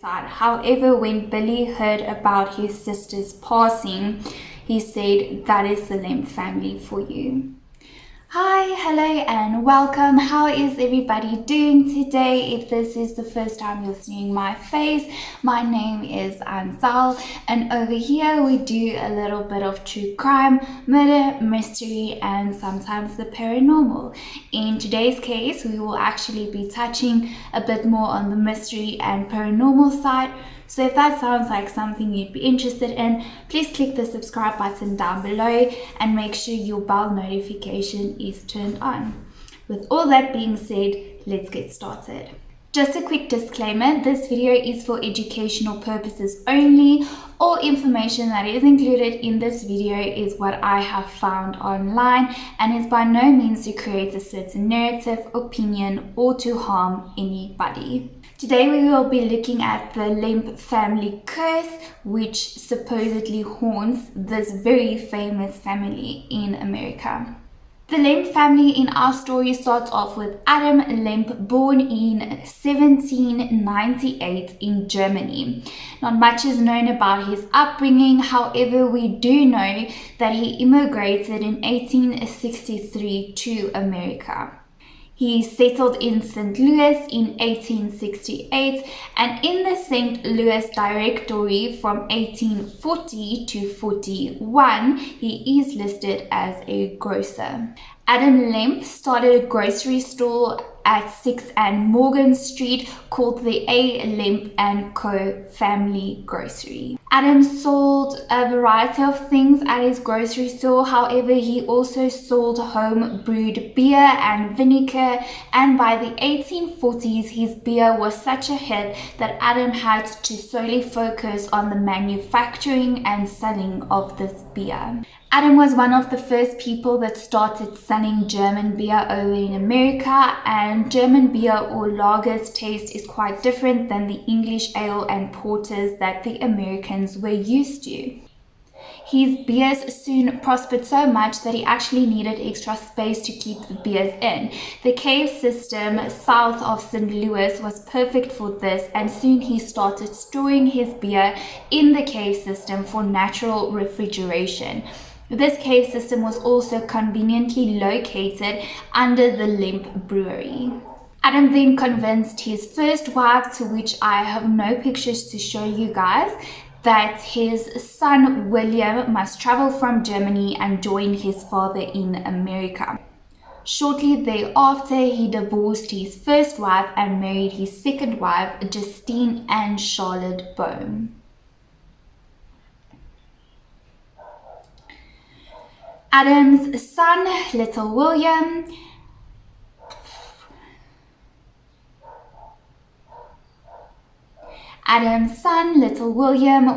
side. However, when Billy heard about his sister's passing, he said, that is the Lemp family for you. Hi, hello and welcome. How is everybody doing today? If this is the first time you're seeing my face, my name is Ansal, and over here we do a little bit of true crime, murder, mystery, and sometimes the paranormal. In today's case, we will actually be touching a bit more on the mystery and paranormal side. So if that sounds like something you'd be interested in, please click the subscribe button down below and make sure your bell notification is turned on. With all that being said, let's get started. Just a quick disclaimer, this video is for educational purposes only. All information that is included in this video is what I have found online and is by no means to create a certain narrative, opinion, or to harm anybody. Today we will be looking at the Lemp family curse, which supposedly haunts this very famous family in America. The Lemp family in our story starts off with Adam Lemp, born in 1798 in Germany. Not much is known about his upbringing, however we do know that he immigrated in 1863 to America. He settled in St. Louis in 1868, and in the St. Louis Directory from 1840 to 41, he is listed as a grocer. Adam Lemp started a grocery store at 6th and Morgan Street called the A. Lemp & Co. Family Grocery. Adam sold a variety of things at his grocery store, however he also sold home brewed beer and vinegar, and by the 1840s his beer was such a hit that Adam had to solely focus on the manufacturing and selling of this beer. Adam was one of the first people that started selling German beer over in America, and German beer or lager's taste is quite different than the English ale and porters that the Americans were used to. His beers soon prospered so much that he actually needed extra space to keep the beers in. The cave system south of St. Louis was perfect for this, and soon he started storing his beer in the cave system for natural refrigeration. This cave system was also conveniently located under the Lemp Brewery. Adam then convinced his first wife, to which I have no pictures to show you guys, that his son William must travel from Germany and join his father in America. Shortly thereafter, he divorced his first wife and married his second wife, Justine Ann Charlotte Bohm. Adam's son, little William,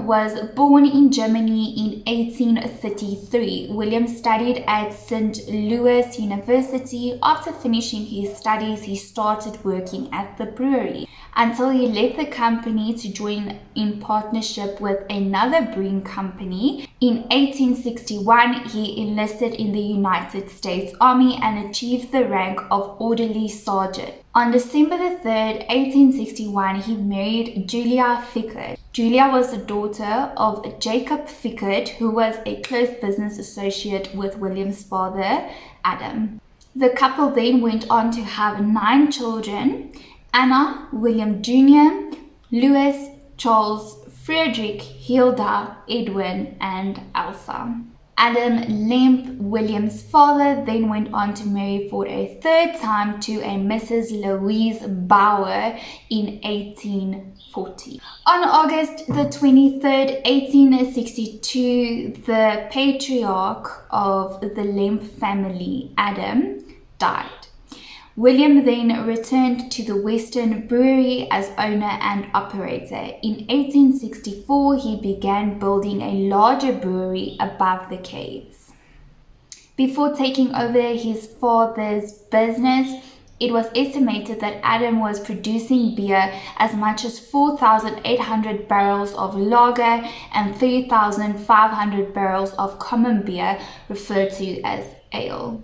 was born in Germany in 1833. William studied at St. Louis University. After finishing his studies, he started working at the brewery until he left the company to join in partnership with another brewing company. In 1861, he enlisted in the United States Army and achieved the rank of orderly sergeant. On December the 3rd, 1861, he married Julia Fickert. Julia was the daughter of Jacob Fickert, who was a close business associate with William's father, Adam. The couple then went on to have 9 children: Anna, William Jr., Louis, Charles, Frederick, Hilda, Edwin, and Elsa. Adam Lemp, William's father, then went on to marry for a third time to a Mrs. Louise Bauer in 1840. On August the 23rd, 1862, the patriarch of the Lemp family, Adam, died. William then returned to the Western Brewery as owner and operator. In 1864, he began building a larger brewery above the caves. Before taking over his father's business, it was estimated that Adam was producing beer as much as 4,800 barrels of lager and 3,500 barrels of common beer, referred to as ale.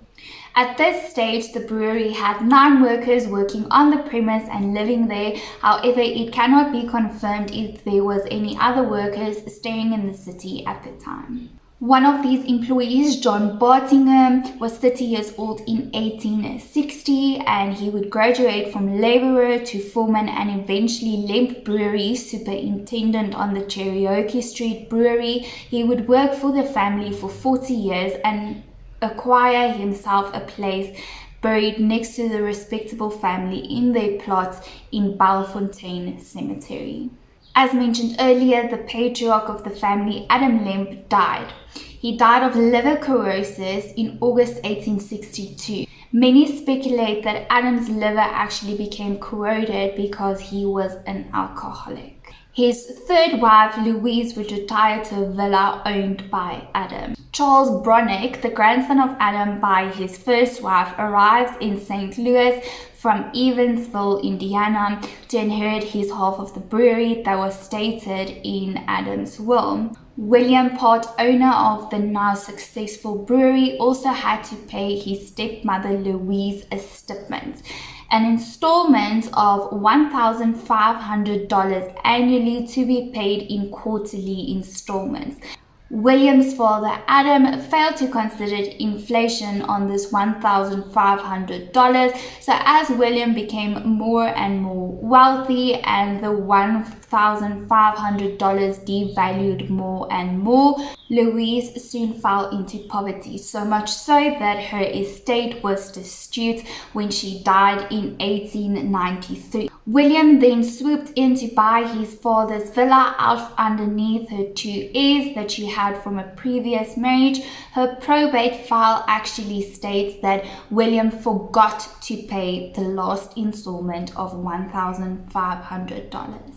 At this stage, the brewery had 9 workers working on the premise and living there. However, it cannot be confirmed if there was any other workers staying in the city at the time. One of these employees, John Bartingham, was 30 years old in 1860, and he would graduate from laborer to foreman and eventually Lemp Brewery superintendent on the Cherokee Street Brewery. He would work for the family for 40 years and acquire himself a place buried next to the respectable family in their plot in Bellefontaine Cemetery. As mentioned earlier, the patriarch of the family, Adam Lemp, died. He died of liver cirrhosis in August 1862. Many speculate that Adam's liver actually became corroded because he was an alcoholic. His third wife, Louise, would retire to a villa owned by Adam. Charles Bronick, the grandson of Adam by his first wife, arrives in St. Louis from Evansville, Indiana, to inherit his half of the brewery that was stated in Adam's will. William, part owner of the now successful brewery, also had to pay his stepmother Louise a stipend, an installment of $1,500 annually to be paid in quarterly installments. William's father, Adam, failed to consider inflation on this $1,500, so as William became more and more wealthy and the $1,500 devalued more and more, Louise soon fell into poverty, so much so that her estate was destitute when she died in 1893. William then swooped in to buy his father's villa out underneath her 2 heirs that she had from a previous marriage. Her probate file actually states that William forgot to pay the last installment of $1,500.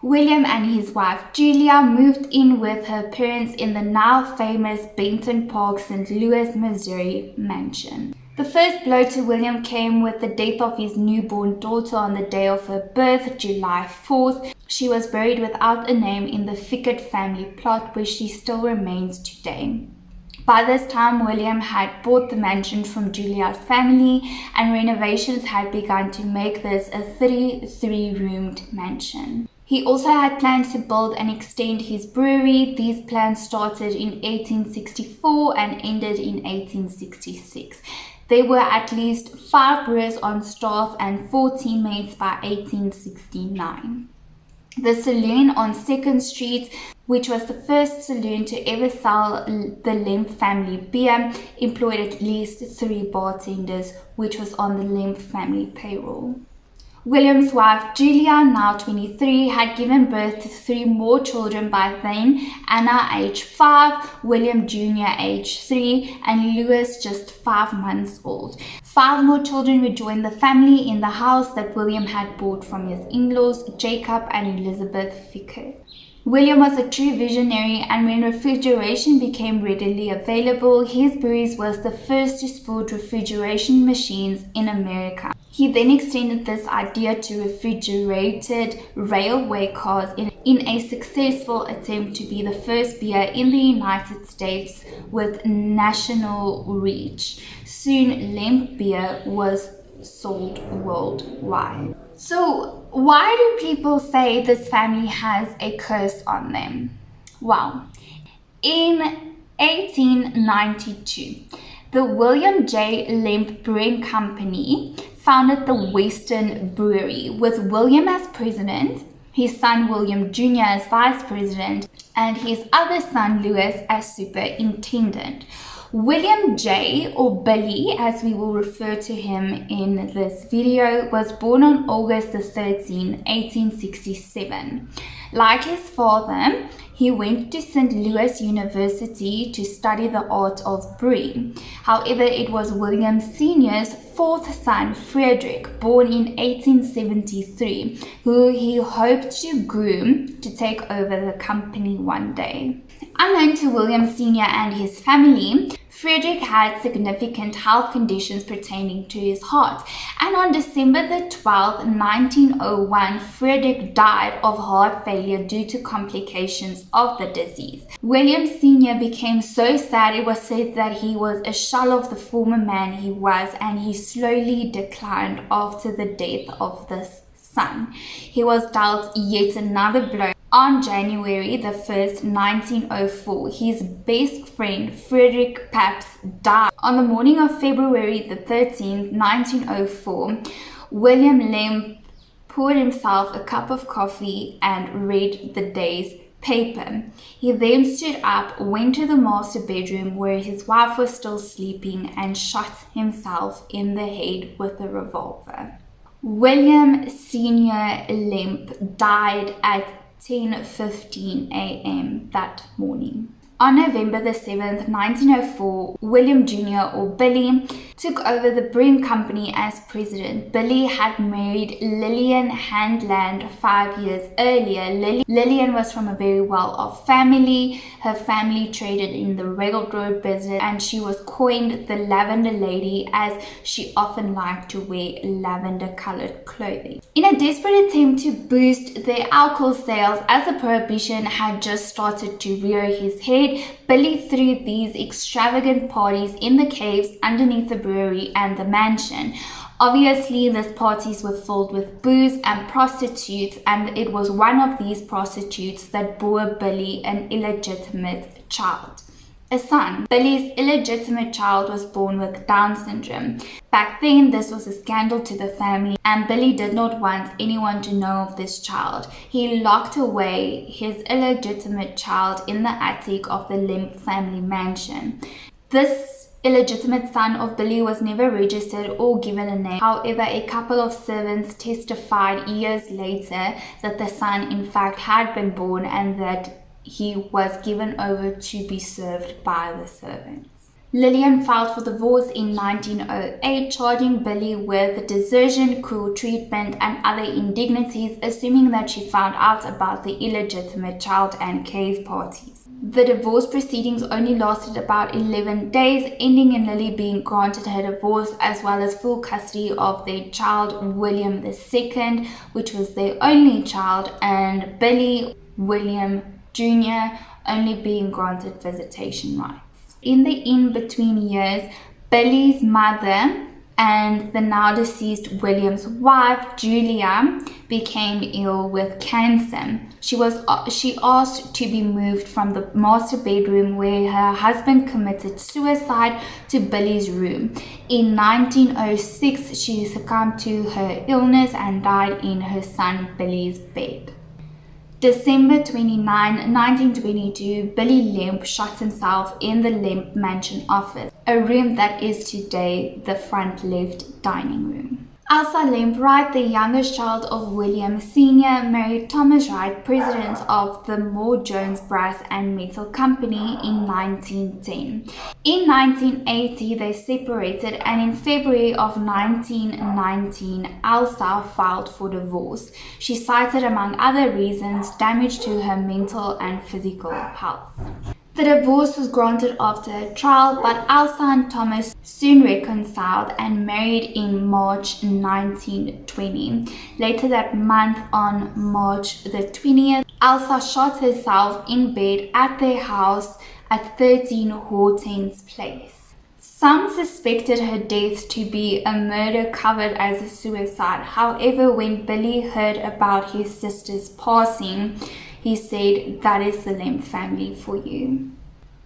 William and his wife Julia moved in with her parents in the now famous Benton Park, St. Louis, Missouri mansion. The first blow to William came with the death of his newborn daughter on the day of her birth, July 4th. She was buried without a name in the Fickett family plot, where she still remains today. By this time, William had bought the mansion from Julia's family, and renovations had begun to make this a 33-roomed mansion. He also had plans to build and extend his brewery. These plans started in 1864 and ended in 1866. There were at least 5 brewers on staff and 4 teammates by 1869. The saloon on 2nd Street, which was the first saloon to ever sell the Lemp family beer, employed at least 3 bartenders, which was on the Lemp family payroll. William's wife, Julia, now 23, had given birth to 3 more children by then: Anna, age 5, William Jr., age 3, and Louis, just 5 months old. 5 more children would join the family in the house that William had bought from his in-laws, Jacob and Elizabeth Fickett. William was a true visionary, and when refrigeration became readily available, his brewery was the first to sport refrigeration machines in America. He then extended this idea to refrigerated railway cars in a successful attempt to be the first beer in the United States with national reach. Soon, Lemp beer was sold worldwide. So, why do people say this family has a curse on them? Well, in 1892, the William J. Lemp Brewing Company founded the Western Brewery with William as president, his son William Jr. as vice president, and his other son Louis as superintendent. William J., or Billy as we will refer to him in this video, was born on August 13, 1867. Like his father, he went to St. Louis University to study the art of brewing. However, it was William Sr.'s 4th son, Frederick, born in 1873, who he hoped to groom to take over the company one day. Unknown to William Sr. and his family, Frederick had significant health conditions pertaining to his heart, and on December 12, 1901, Frederick died of heart failure failure due to complications of the disease. William Sr. became so sad, it was said that he was a shell of the former man he was, and he slowly declined after the death of this son. He was dealt yet another blow. On January the 1st, 1904, his best friend Frederick Pabst died. On the morning of February the 13th, 1904, William Lemp poured himself a cup of coffee and read the day's paper. He then stood up, went to the master bedroom where his wife was still sleeping, and shot himself in the head with a revolver. William Sr. Lemp died at 10:15 a.m. that morning. On November the 7th, 1904, William Jr. or Billy took over the brewing company as president. Billy had married Lillian Handland 5 years earlier. Lillian was from a very well-off family. Her family traded in the railroad business, and she was coined the Lavender Lady as she often liked to wear lavender-colored clothing. In a desperate attempt to boost their alcohol sales, as the prohibition had just started to rear his head, Billy threw these extravagant parties in the caves underneath the brewery and the mansion. Obviously, these parties were filled with booze and prostitutes, and it was one of these prostitutes that bore Billy an illegitimate child. A son. Billy's illegitimate child was born with Down syndrome. Back then, this was a scandal to the family, and Billy did not want anyone to know of this child. He locked away his illegitimate child in the attic of the Lemp family mansion. This illegitimate son of Billy was never registered or given a name. However, a couple of servants testified years later that the son in fact had been born and that he was given over to be served by the servants. Lillian filed for divorce in 1908, charging Billy with desertion, cruel treatment, and other indignities, assuming that she found out about the illegitimate child and cave parties. The divorce proceedings only lasted about 11 days, ending in Lily being granted her divorce as well as full custody of their child, William II, which was their only child, and Billy William Jr. only being granted visitation rights. In the in-between years, Billy's mother and the now deceased William's wife, Julia, became ill with cancer. She asked to be moved from the master bedroom where her husband committed suicide to Billy's room. In 1906, she succumbed to her illness and died in her son Billy's bed. December 29, 1922, Billy Lemp shot himself in the Lemp Mansion office, a room that is today the front left dining room. Elsa Lemp Wright, the youngest child of William Sr., married Thomas Wright, president of the Moore Jones Brass and Metal Company, in 1910. In 1980, they separated, and in February of 1919, Elsa filed for divorce. She cited, among other reasons, damage to her mental and physical health. The divorce was granted after a trial, but Elsa and Thomas soon reconciled and married in March 1920. Later that month, on March the 20th, Elsa shot herself in bed at their house at 13 Hortense Place. Some suspected her death to be a murder covered as a suicide. However, when Billy heard about his sister's passing, he said, "That is the Lemp family for you."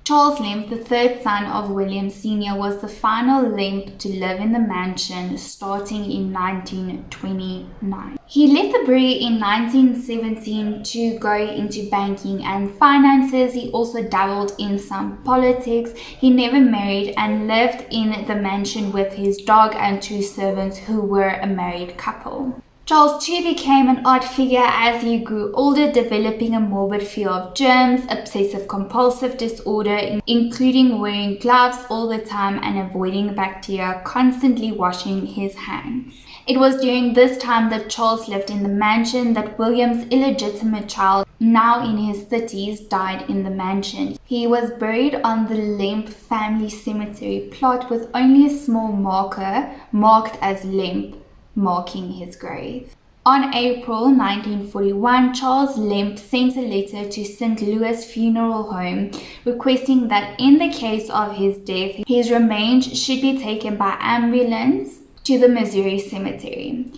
Charles Lemp, the third son of William Sr., was the final Lemp to live in the mansion starting in 1929. He left the brewery in 1917 to go into banking and finances. He also dabbled in some politics. He never married and lived in the mansion with his dog and 2 servants who were a married couple. Charles too became an odd figure as he grew older, developing a morbid fear of germs, obsessive-compulsive disorder, including wearing gloves all the time and avoiding bacteria, constantly washing his hands. It was during this time that Charles lived in the mansion that William's illegitimate child, now in his 30s, died in the mansion. He was buried on the Lemp family cemetery plot with only a small marker marked as Lemp marking his grave. On April 1941, Charles Lemp sent a letter to St. Louis Funeral Home requesting that in the case of his death, his remains should be taken by ambulance to the Missouri Cemetery.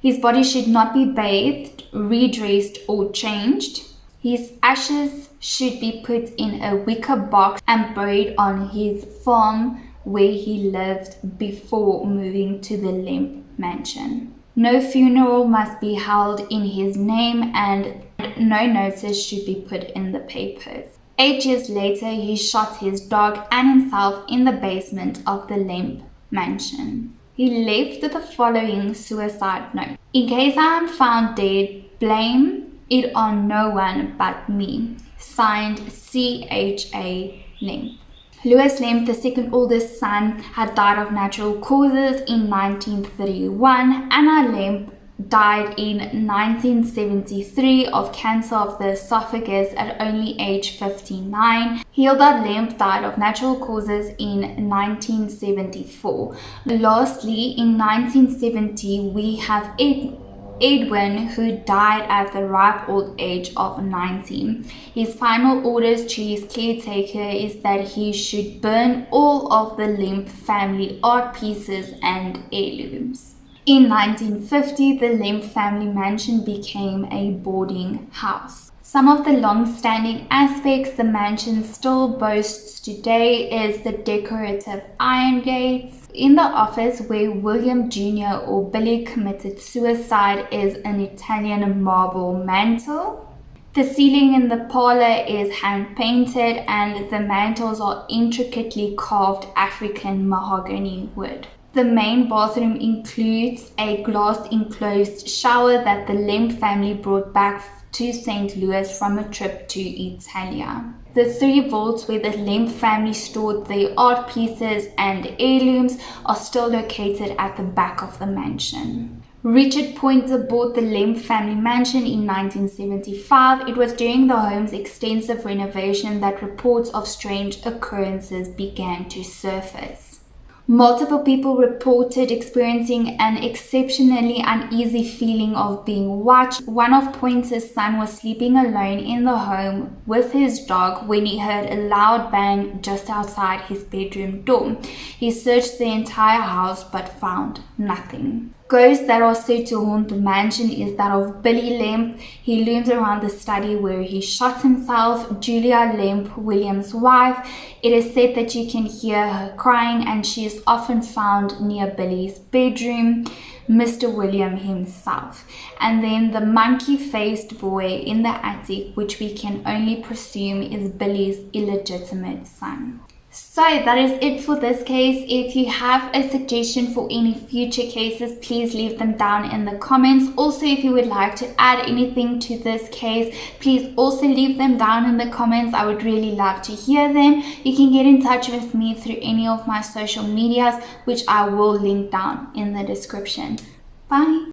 His body should not be bathed, redressed, or changed. His ashes should be put in a wicker box and buried on his farm where he lived before moving to the Lemp mansion. No funeral must be held in his name and no notice should be put in the papers. 8 years later, he shot his dog and himself in the basement of the Lemp mansion. He left the following suicide note: "In case I am found dead, blame it on no one but me. Signed, C.H.A. Lemp." Louis Lemp, the second oldest son, had died of natural causes in 1931. Anna Lemp died in 1973 of cancer of the esophagus at only age 59. Hildad Lemp died of natural causes in 1974. Lastly, in 1970, we have Edwin, who died at the ripe old age of 90. His final orders to his caretaker is that he should burn all of the Lemp family art pieces and heirlooms. In 1950, the Lemp family mansion became a boarding house. Some of the long-standing aspects the mansion still boasts today is the decorative iron gates. In the office where William Jr. or Billy committed suicide is an Italian marble mantle. The ceiling in the parlor is hand-painted and the mantles are intricately carved African mahogany wood. The main bathroom includes a glass-enclosed shower that the Lemp family brought back to St. Louis from a trip to Italia. The 3 vaults where the Lemp family stored their art pieces and heirlooms are still located at the back of the mansion. Richard Pointer bought the Lemp family mansion in 1975. It was during the home's extensive renovation that reports of strange occurrences began to surface. Multiple people reported experiencing an exceptionally uneasy feeling of being watched. One of Pointer's son was sleeping alone in the home with his dog when he heard a loud bang just outside his bedroom door. He searched the entire house but found nothing. Ghosts that are said to haunt the mansion is that of Billy Lemp. He looms around the study where he shot himself. Julia Lemp, William's wife, it is said that you can hear her crying and she is often found near Billy's bedroom. Mr. William himself, and then the monkey-faced boy in the attic, which we can only presume is Billy's illegitimate son. So that is it for this case. If you have a suggestion for any future cases, please leave them down in the comments. Also, if you would like to add anything to this case, please also leave them down in the comments. I would really love to hear them. You can get in touch with me through any of my social medias, which I will link down in the description. Bye.